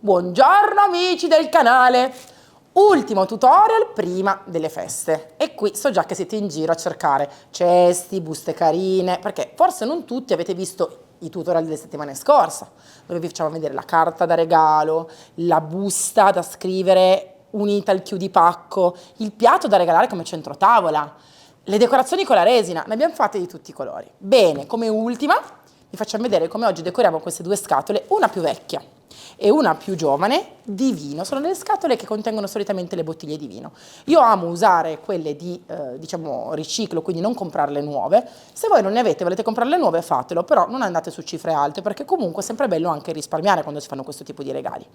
Buongiorno amici del canale! Ultimo tutorial prima delle feste e qui so già che siete in giro a cercare cesti, buste carine, perché forse non tutti avete visto i tutorial delle settimane scorse, dove vi facciamo vedere la carta da regalo, la busta da scrivere unita al chiudipacco, il piatto da regalare come centrotavola, le decorazioni con la resina, ne abbiamo fatte di tutti i colori. Bene, come ultima vi facciamo vedere come oggi decoriamo queste due scatole, una più vecchia e una più giovane, di vino. Sono delle scatole che contengono solitamente le bottiglie di vino. Io amo usare quelle di, diciamo, riciclo, quindi non comprarle nuove. Se voi non ne avete, volete comprarle nuove, fatelo, però non andate su cifre alte, perché comunque è sempre bello anche risparmiare quando si fanno questo tipo di regali.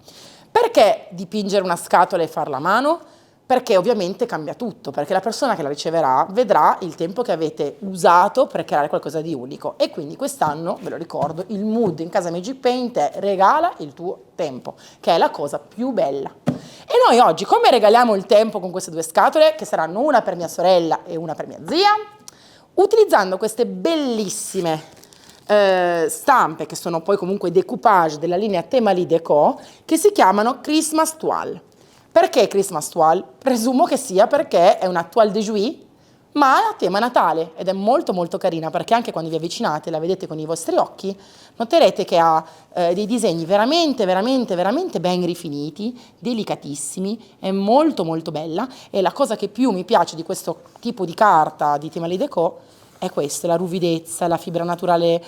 Perché dipingere una scatola e farla a mano? Perché ovviamente cambia tutto, perché la persona che la riceverà vedrà il tempo che avete usato per creare qualcosa di unico e quindi quest'anno, ve lo ricordo, il mood in casa Magic Paint è regala il tuo tempo, che è la cosa più bella. E noi oggi come regaliamo il tempo con queste due scatole, che saranno una per mia sorella e una per mia zia, utilizzando queste bellissime stampe che sono poi comunque decoupage della linea Temali Déco, che si chiamano Christmas Toile. Perché Christmas Toile? Presumo che sia perché è una toile de Jouy, ma è a tema Natale ed è molto molto carina, perché anche quando vi avvicinate la vedete con i vostri occhi, noterete che ha dei disegni veramente ben rifiniti, delicatissimi, è molto molto bella e la cosa che più mi piace di questo tipo di carta di Temali Déco è questo, la ruvidezza, la fibra naturale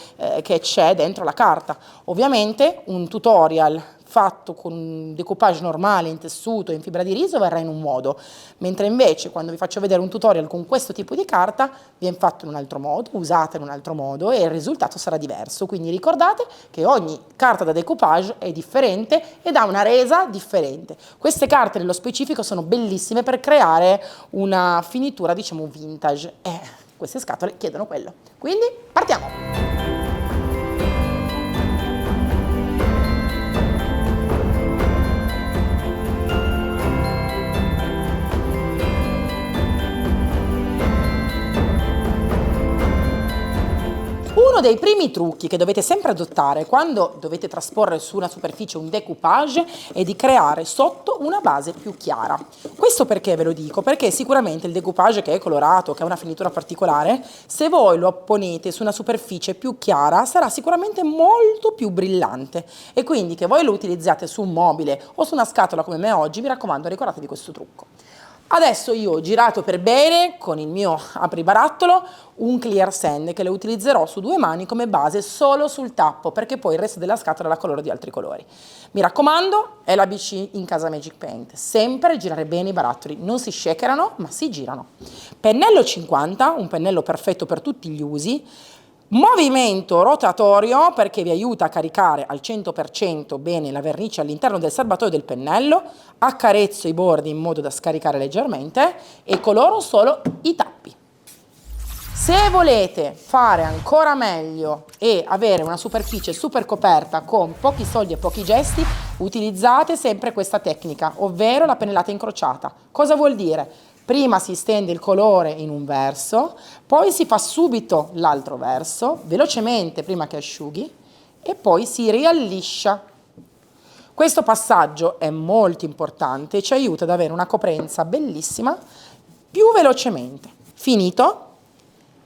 che c'è dentro la carta. Ovviamente un tutorial fatto con un decoupage normale in tessuto e in fibra di riso verrà in un modo, mentre invece quando vi faccio vedere un tutorial con questo tipo di carta viene fatto in un altro modo, usata in un altro modo e il risultato sarà diverso. Quindi ricordate che ogni carta da decoupage è differente ed ha una resa differente. Queste carte nello specifico sono bellissime per creare una finitura, diciamo, vintage. Queste scatole chiedono quello. Quindi partiamo! Uno dei primi trucchi che dovete sempre adottare quando dovete trasporre su una superficie un decoupage è di creare sotto una base più chiara. Questo perché ve lo dico? Perché sicuramente il decoupage che è colorato, che ha una finitura particolare, se voi lo apponete su una superficie più chiara sarà sicuramente molto più brillante e quindi che voi lo utilizzate su un mobile o su una scatola come me oggi, mi raccomando ricordatevi questo trucco. Adesso io ho girato per bene con il mio apribarattolo un clear sand che lo utilizzerò su due mani come base solo sul tappo, perché poi il resto della scatola la coloro di altri colori. Mi raccomando, è l'ABC in casa Magic Paint, sempre girare bene i barattoli, non si shakerano ma si girano. Pennello 50, un pennello perfetto per tutti gli usi. Movimento rotatorio perché vi aiuta a caricare al 100% bene la vernice all'interno del serbatoio del pennello, accarezzo i bordi in modo da scaricare leggermente e coloro solo i tappi. Se volete fare ancora meglio e avere una superficie super coperta con pochi soldi e pochi gesti, utilizzate sempre questa tecnica, ovvero la pennellata incrociata. Cosa vuol dire? Prima si stende il colore in un verso, poi si fa subito l'altro verso, velocemente prima che asciughi, e poi si rialliscia. Questo passaggio è molto importante e ci aiuta ad avere una coprenza bellissima più velocemente. Finito,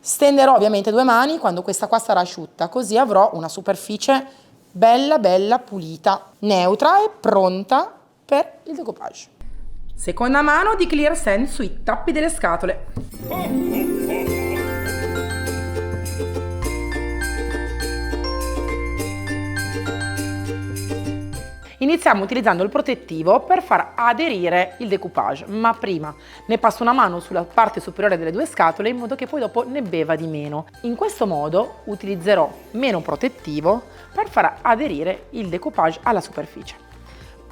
stenderò ovviamente due mani quando questa qua sarà asciutta, così avrò una superficie bella pulita, neutra e pronta per il decoupage. Seconda mano di clear sand sui tappi delle scatole. Iniziamo utilizzando il protettivo per far aderire il decoupage, ma prima ne passo una mano sulla parte superiore delle due scatole in modo che poi dopo ne beva di meno. In questo modo utilizzerò meno protettivo per far aderire il decoupage alla superficie.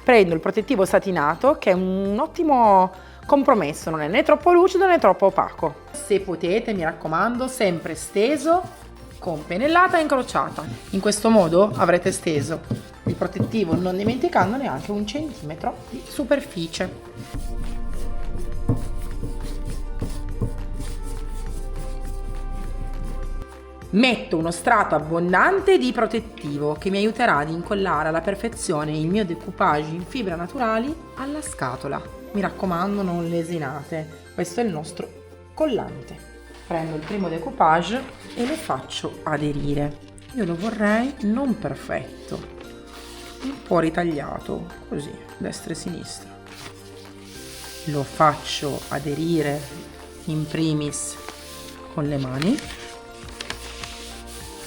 Prendo il protettivo satinato che è un ottimo compromesso, non è né troppo lucido né troppo opaco. Se potete, mi raccomando, sempre steso con pennellata incrociata. In questo modo avrete steso il protettivo non dimenticando neanche 1 centimetro di superficie. Metto uno strato abbondante di protettivo che mi aiuterà ad incollare alla perfezione il mio decoupage in fibra naturali alla scatola. Mi raccomando, non lesinate. Questo è il nostro collante. Prendo il primo decoupage e lo faccio aderire. Io lo vorrei non perfetto, un po' ritagliato, così, destra e sinistra. Lo faccio aderire in primis con le mani,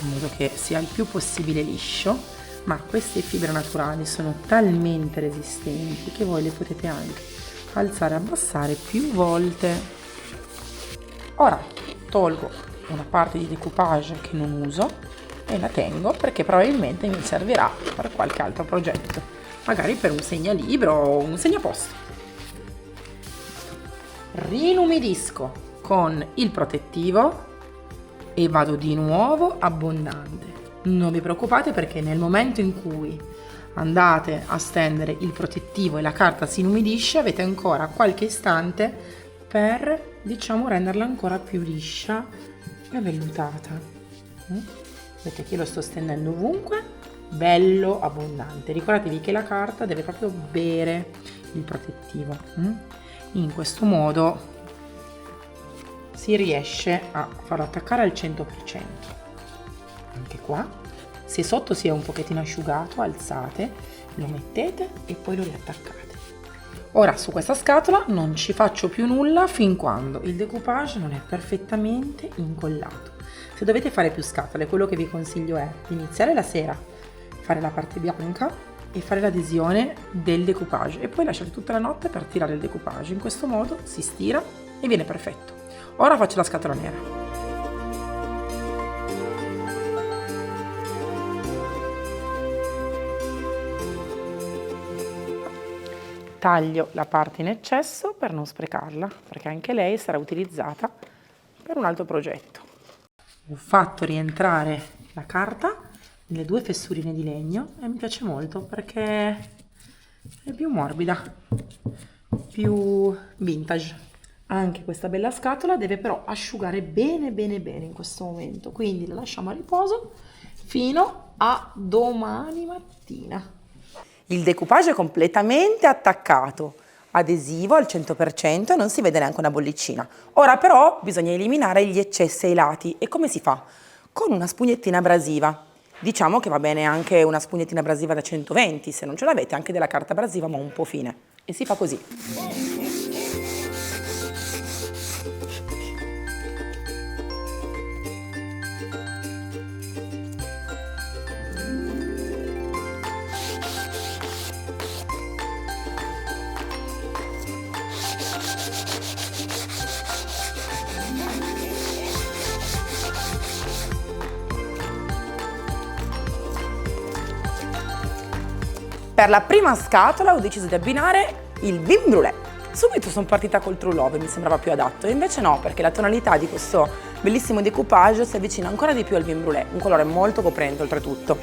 in modo che sia il più possibile liscio, ma queste fibre naturali sono talmente resistenti che voi le potete anche alzare e abbassare più volte. Ora tolgo una parte di decoupage che non uso e la tengo perché probabilmente mi servirà per qualche altro progetto, magari per un segnalibro o un segnaposto. Rinumidisco con il protettivo e vado di nuovo abbondante. Non vi preoccupate perché nel momento in cui andate a stendere il protettivo e la carta si inumidisce, avete ancora qualche istante per, diciamo, renderla ancora più liscia e vellutata. Vedete che io lo sto stendendo ovunque, bello abbondante. Ricordatevi che la carta deve proprio bere il protettivo. In questo modo si riesce a farlo attaccare al 100%. Anche qua, se sotto si è un pochettino asciugato, alzate, lo mettete e poi lo riattaccate. Ora su questa scatola non ci faccio più nulla fin quando il decoupage non è perfettamente incollato. Se dovete fare più scatole, quello che vi consiglio è di iniziare la sera, fare la parte bianca e fare l'adesione del decoupage e poi lasciate tutta la notte per tirare il decoupage. In questo modo si stira e viene perfetto. Ora faccio la scatola nera. Taglio la parte in eccesso per non sprecarla, perché anche lei sarà utilizzata per un altro progetto. Ho fatto rientrare la carta nelle due fessurine di legno e mi piace molto perché è più morbida, più vintage. Anche questa bella scatola deve però asciugare bene bene bene in questo momento, quindi la lasciamo a riposo fino a domani mattina. Il decoupage è completamente attaccato, adesivo al 100% e non si vede neanche una bollicina. Ora però bisogna eliminare gli eccessi ai lati. E come si fa? Con una spugnettina abrasiva. Diciamo che va bene anche una spugnettina abrasiva da 120, se non ce l'avete anche della carta abrasiva ma un po' fine. E si fa così. Per la prima scatola ho deciso di abbinare il vin brûlé. Subito sono partita col True Love, mi sembrava più adatto, e invece no, perché la tonalità di questo bellissimo decoupage si avvicina ancora di più al vin brûlé, un colore molto coprente oltretutto.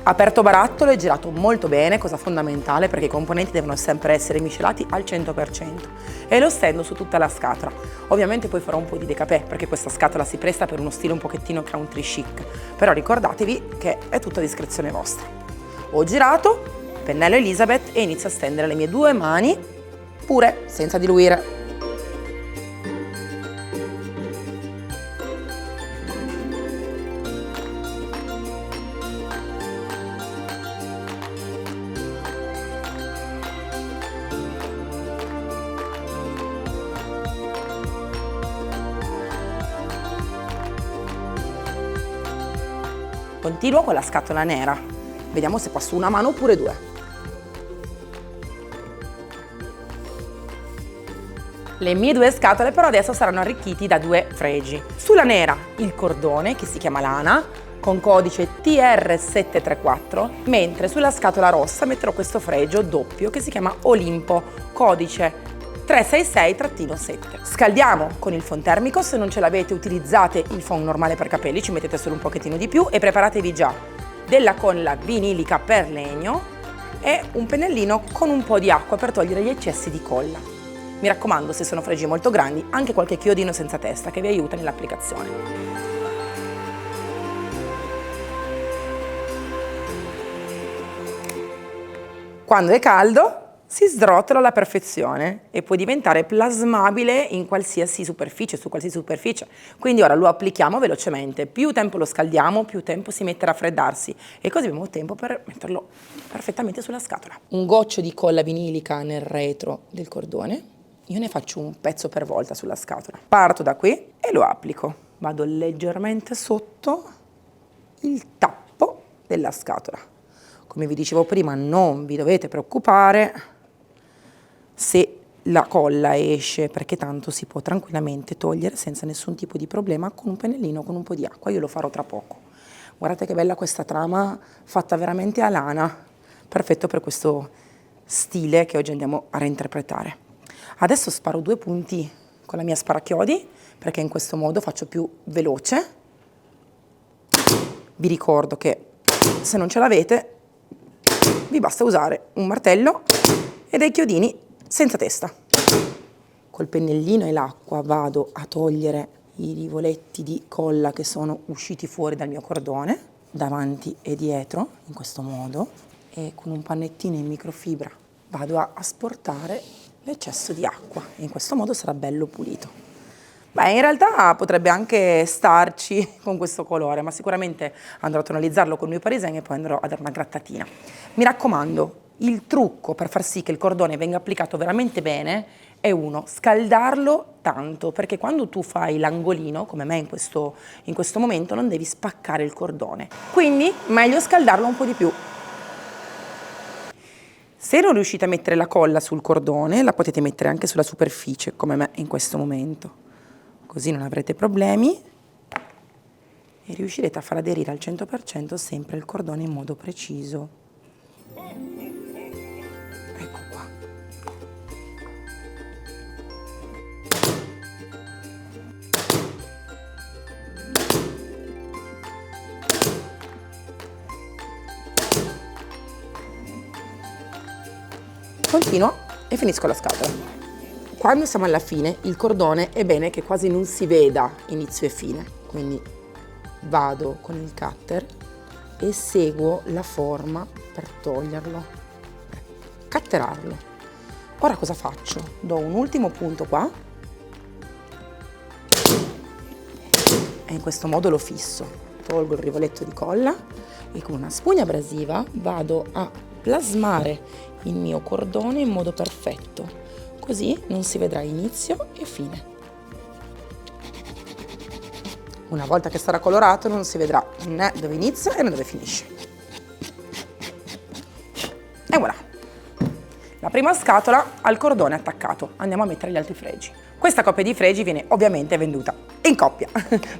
Aperto barattolo e girato molto bene, cosa fondamentale perché i componenti devono sempre essere miscelati al 100%. E lo stendo su tutta la scatola. Ovviamente poi farò un po' di décapé perché questa scatola si presta per uno stile un pochettino country chic, però ricordatevi che è tutta a discrezione vostra. Ho girato, pennello Elizabeth e inizio a stendere le mie due mani, pure senza diluire. Continuo con la scatola nera, vediamo se passo una mano oppure due. Le mie due scatole però adesso saranno arricchiti da due fregi. Sulla nera il cordone che si chiama lana con codice TR734, mentre sulla scatola rossa metterò questo fregio doppio che si chiama Olimpo, codice 366-7. Scaldiamo con il phon termico, se non ce l'avete utilizzate il phon normale per capelli, ci mettete solo un pochettino di più e preparatevi già della colla vinilica per legno e un pennellino con un po' di acqua per togliere gli eccessi di colla. Mi raccomando, se sono fregi molto grandi, anche qualche chiodino senza testa che vi aiuta nell'applicazione. Quando è caldo si srotola alla perfezione e può diventare plasmabile in qualsiasi superficie, su qualsiasi superficie. Quindi ora lo applichiamo velocemente. Più tempo lo scaldiamo, più tempo si mette a raffreddarsi e così abbiamo tempo per metterlo perfettamente sulla scatola. Un goccio di colla vinilica nel retro del cordone. Io ne faccio un pezzo per volta sulla scatola. Parto da qui e lo applico. Vado leggermente sotto il tappo della scatola. Come vi dicevo prima, non vi dovete preoccupare se la colla esce, perché tanto si può tranquillamente togliere senza nessun tipo di problema con un pennellino, con un po' di acqua. Io lo farò tra poco. Guardate che bella questa trama fatta veramente a lana, perfetto per questo stile che oggi andiamo a reinterpretare. Adesso sparo 2 punti con la mia sparachiodi, perché in questo modo faccio più veloce. Vi ricordo che se non ce l'avete vi basta usare un martello e dei chiodini senza testa. Col pennellino e l'acqua vado a togliere i rivoletti di colla che sono usciti fuori dal mio cordone, davanti e dietro, in questo modo, e con un pannettino in microfibra vado a asportare l'eccesso di acqua. In questo modo sarà bello pulito. Beh, in realtà potrebbe anche starci con questo colore, ma sicuramente andrò a tonalizzarlo col mio Parisien e poi andrò a dare una grattatina. Mi raccomando, il trucco per far sì che il cordone venga applicato veramente bene è uno, scaldarlo tanto, perché quando tu fai l'angolino, come me in questo momento, non devi spaccare il cordone. Quindi meglio scaldarlo un po' di più. Se non riuscite a mettere la colla sul cordone, la potete mettere anche sulla superficie, come me in questo momento. Così non avrete problemi e riuscirete a far aderire al 100% sempre il cordone in modo preciso. Ecco qua. Continuo e finisco la scatola. Quando siamo alla fine, il cordone è bene che quasi non si veda inizio e fine, quindi vado con il cutter e seguo la forma per toglierlo, per cutterarlo. Ora cosa faccio? Do un ultimo punto qua e in questo modo lo fisso. Tolgo il rivoletto di colla e con una spugna abrasiva vado a plasmare il mio cordone in modo perfetto. Così non si vedrà inizio e fine. Una volta che sarà colorato non si vedrà né dove inizia né dove finisce. E voilà! La prima scatola al cordone attaccato. Andiamo a mettere gli altri fregi. Questa coppia di fregi viene ovviamente venduta in coppia.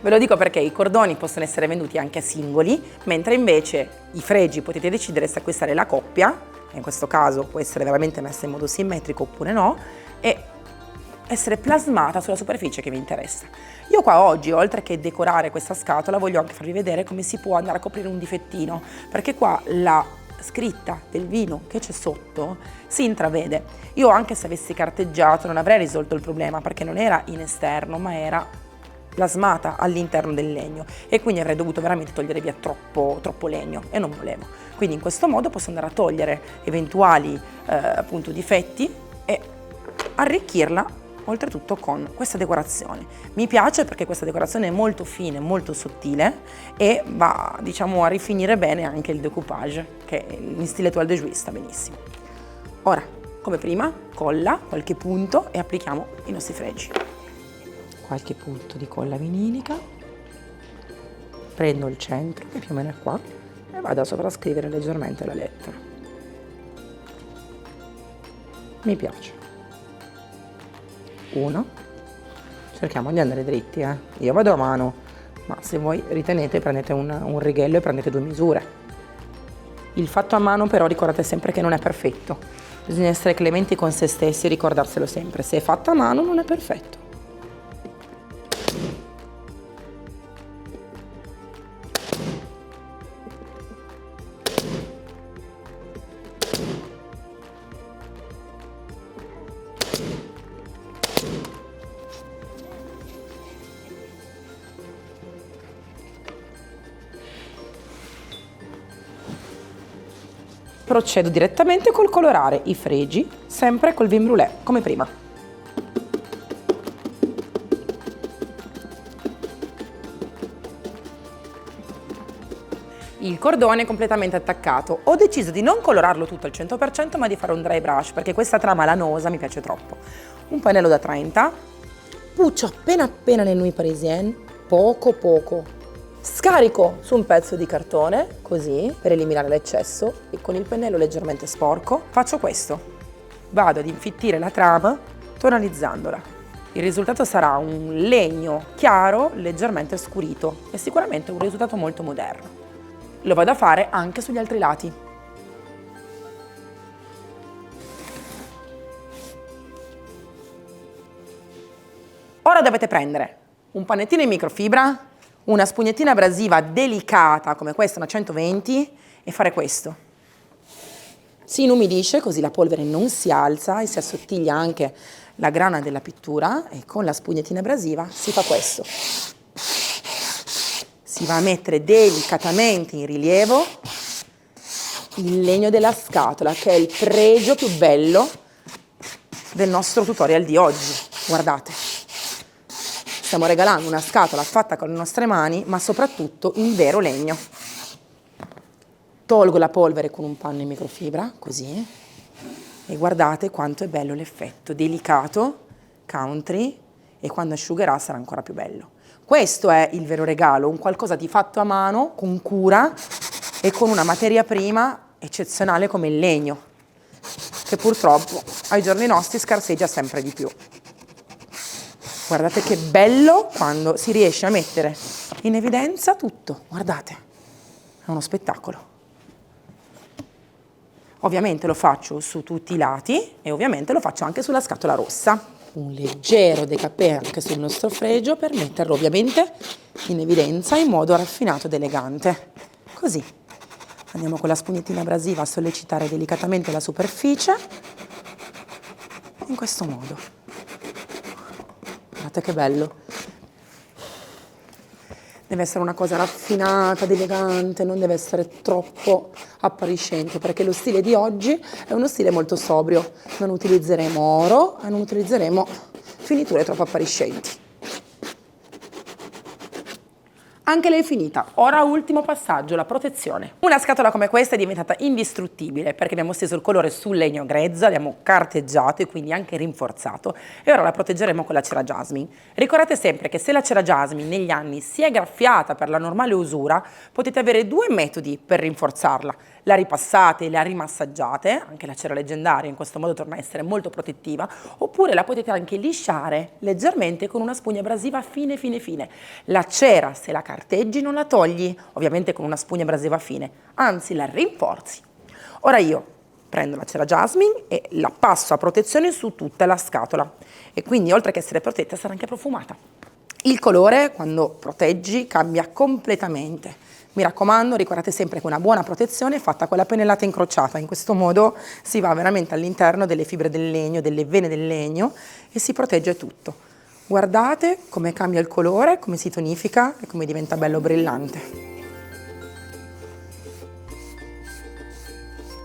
Ve lo dico perché i cordoni possono essere venduti anche a singoli, mentre invece i fregi potete decidere se acquistare la coppia. In questo caso può essere veramente messa in modo simmetrico oppure no, e essere plasmata sulla superficie che vi interessa. Io qua oggi, oltre che decorare questa scatola, voglio anche farvi vedere come si può andare a coprire un difettino, perché qua la scritta del vino che c'è sotto si intravede. Io anche se avessi carteggiato non avrei risolto il problema, perché non era in esterno ma era plasmata all'interno del legno e quindi avrei dovuto veramente togliere via troppo legno e non volevo. Quindi in questo modo posso andare a togliere eventuali appunto difetti e arricchirla oltretutto con questa decorazione. Mi piace perché questa decorazione è molto fine, molto sottile e va, diciamo, a rifinire bene anche il decoupage, che in stile toile de jouy sta benissimo. Ora, come prima, colla, qualche punto e applichiamo i nostri fregi. Qualche punto di colla vinilica, prendo il centro, che più o meno è qua, e vado a sovrascrivere leggermente la lettera. Mi piace. Uno, cerchiamo di andare dritti, Io vado a mano, ma se voi ritenete prendete un righello e prendete 2 misure. Il fatto a mano però ricordate sempre che non è perfetto, bisogna essere clementi con se stessi e ricordarselo sempre, se è fatto a mano non è perfetto. Procedo direttamente col colorare i fregi, sempre col vin brûlé, come prima. Il cordone è completamente attaccato. Ho deciso di non colorarlo tutto al 100%, ma di fare un dry brush, perché questa trama lanosa mi piace troppo. Un pennello da 30. Puccio appena appena le nuit parisienne, poco poco. Scarico su un pezzo di cartone, così, per eliminare l'eccesso, e con il pennello leggermente sporco faccio questo. Vado ad infittire la trama tonalizzandola. Il risultato sarà un legno chiaro, leggermente scurito, e sicuramente un risultato molto moderno. Lo vado a fare anche sugli altri lati. Ora dovete prendere un panettino in microfibra, una spugnettina abrasiva delicata come questa, una 120, e fare questo. Si inumidisce così la polvere non si alza e si assottiglia anche la grana della pittura, e con la spugnettina abrasiva si fa questo. Si va a mettere delicatamente in rilievo il legno della scatola, che è il pregio più bello del nostro tutorial di oggi. Guardate, stiamo regalando una scatola fatta con le nostre mani, ma soprattutto in vero legno. Tolgo la polvere con un panno in microfibra, così, e guardate quanto è bello l'effetto, delicato, country, e quando asciugherà sarà ancora più bello. Questo è il vero regalo, un qualcosa di fatto a mano, con cura e con una materia prima eccezionale come il legno, che purtroppo ai giorni nostri scarseggia sempre di più. Guardate che bello quando si riesce a mettere in evidenza tutto, guardate, è uno spettacolo. Ovviamente lo faccio su tutti i lati e ovviamente lo faccio anche sulla scatola rossa. Un leggero décapé anche sul nostro fregio per metterlo ovviamente in evidenza in modo raffinato ed elegante. Così andiamo con la spugnettina abrasiva a sollecitare delicatamente la superficie, in questo modo. Guardate che bello. Deve essere una cosa raffinata ed elegante, non deve essere troppo appariscente, perché lo stile di oggi è uno stile molto sobrio. Non utilizzeremo oro e non utilizzeremo finiture troppo appariscenti. Anche lei è finita. Ora ultimo passaggio, la protezione. Una scatola come questa è diventata indistruttibile perché abbiamo steso il colore sul legno grezzo, abbiamo carteggiato e quindi anche rinforzato, e ora la proteggeremo con la cera jasmine. Ricordate sempre che se la cera jasmine negli anni si è graffiata per la normale usura, potete avere due metodi per rinforzarla. La ripassate, la rimassaggiate, anche la cera leggendaria in questo modo torna a essere molto protettiva, oppure la potete anche lisciare leggermente con una spugna abrasiva fine. La cera, se la carteggi, non la togli, ovviamente con una spugna abrasiva fine, anzi la rinforzi. Ora io prendo la cera jasmine e la passo a protezione su tutta la scatola, e quindi oltre che essere protetta sarà anche profumata. Il colore, quando proteggi, cambia completamente. Mi raccomando, ricordate sempre che una buona protezione è fatta con la pennellata incrociata. In questo modo si va veramente all'interno delle fibre del legno, delle vene del legno, e si protegge tutto. Guardate come cambia il colore, come si tonifica e come diventa bello brillante.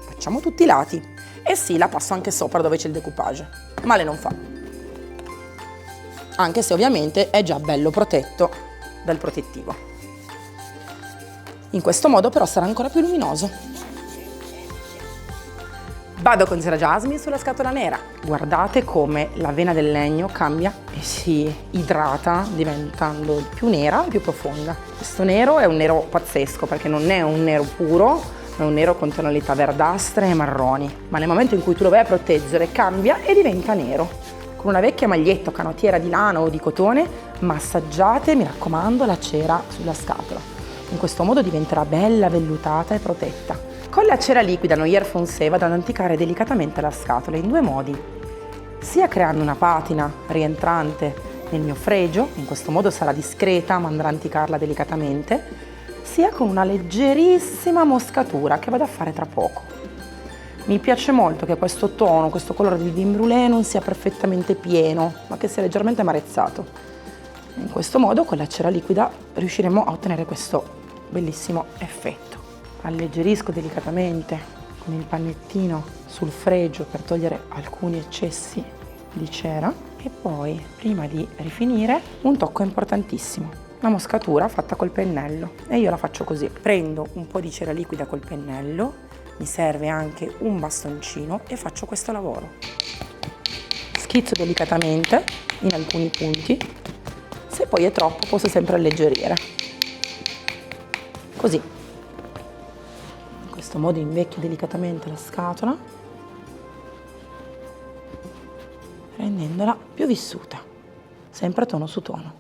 Facciamo tutti i lati. E sì, la passo anche sopra dove c'è il decoupage. Male non fa. Anche se ovviamente è già bello protetto dal protettivo. In questo modo però sarà ancora più luminoso. Vado con cera jasmine sulla scatola nera. Guardate come la vena del legno cambia e si idrata diventando più nera e più profonda. Questo nero è un nero pazzesco perché non è un nero puro, è un nero con tonalità verdastre e marroni. Ma nel momento in cui tu lo vai a proteggere cambia e diventa nero. Con una vecchia maglietta o canottiera di lana o di cotone massaggiate, mi raccomando, la cera sulla scatola. In questo modo diventerà bella vellutata e protetta. Con la cera liquida Noyer Foncé vado ad anticare delicatamente la scatola in due modi, sia creando una patina rientrante nel mio fregio, in questo modo sarà discreta ma andrà a anticarla delicatamente, sia con una leggerissima moscatura che vado a fare tra poco. Mi piace molto che questo tono, questo colore di vin brûlé non sia perfettamente pieno, ma che sia leggermente amarezzato. In questo modo con la cera liquida riusciremo a ottenere questo bellissimo effetto. Alleggerisco delicatamente con il pannettino sul fregio per togliere alcuni eccessi di cera e poi, prima di rifinire, un tocco importantissimo, la moscatura fatta col pennello, e io la faccio così: prendo un po' di cera liquida col pennello, mi serve anche un bastoncino e faccio questo lavoro. Schizzo delicatamente in alcuni punti, se poi è troppo posso sempre alleggerire. Così. In questo modo invecchio delicatamente la scatola, rendendola più vissuta, sempre tono su tono.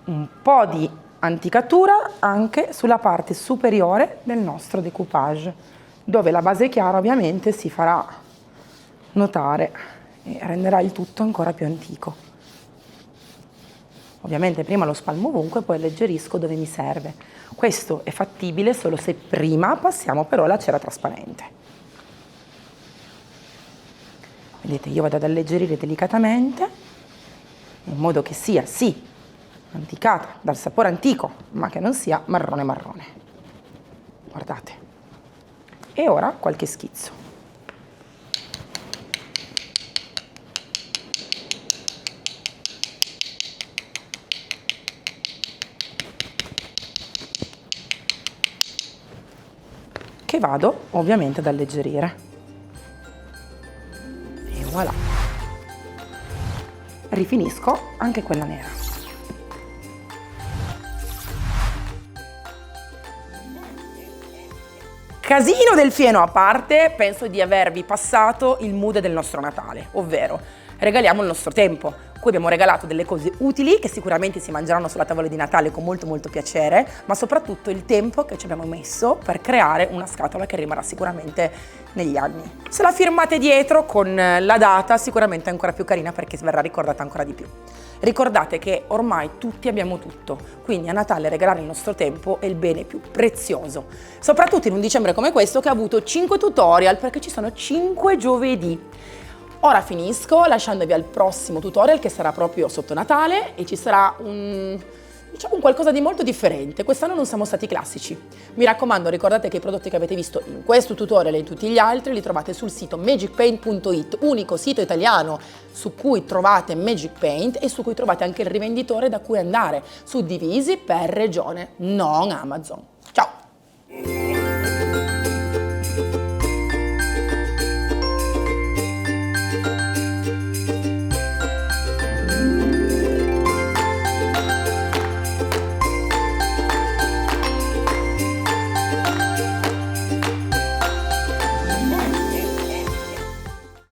Un po' di anticatura anche sulla parte superiore del nostro decoupage, dove la base chiara ovviamente si farà notare e renderà il tutto ancora più antico. Ovviamente prima lo spalmo ovunque, poi alleggerisco dove mi serve. Questo è fattibile solo se prima passiamo però la cera trasparente. Vedete, io vado ad alleggerire delicatamente, in modo che sia, sì, anticata, dal sapore antico, ma che non sia marrone marrone. Guardate. E ora qualche schizzo. Che vado ovviamente ad alleggerire. E voilà. Rifinisco anche quella nera. Casino del fieno a parte, penso di avervi passato il mood del nostro Natale, ovvero regaliamo il nostro tempo. Qui abbiamo regalato delle cose utili che sicuramente si mangeranno sulla tavola di Natale con molto molto piacere, ma soprattutto il tempo che ci abbiamo messo per creare una scatola che rimarrà sicuramente negli anni. Se la firmate dietro con la data sicuramente è ancora più carina, perché verrà ricordata ancora di più. Ricordate che ormai tutti abbiamo tutto, quindi a Natale regalare il nostro tempo è il bene più prezioso, soprattutto in un dicembre come questo che ha avuto 5 tutorial, perché ci sono 5 giovedì. Ora finisco lasciandovi al prossimo tutorial che sarà proprio sotto Natale e ci sarà un qualcosa di molto differente. Quest'anno non siamo stati classici. Mi raccomando, ricordate che i prodotti che avete visto in questo tutorial e in tutti gli altri li trovate sul sito magicpaint.it, unico sito italiano su cui trovate Magic Paint e su cui trovate anche il rivenditore da cui andare, suddivisi per regione, non Amazon.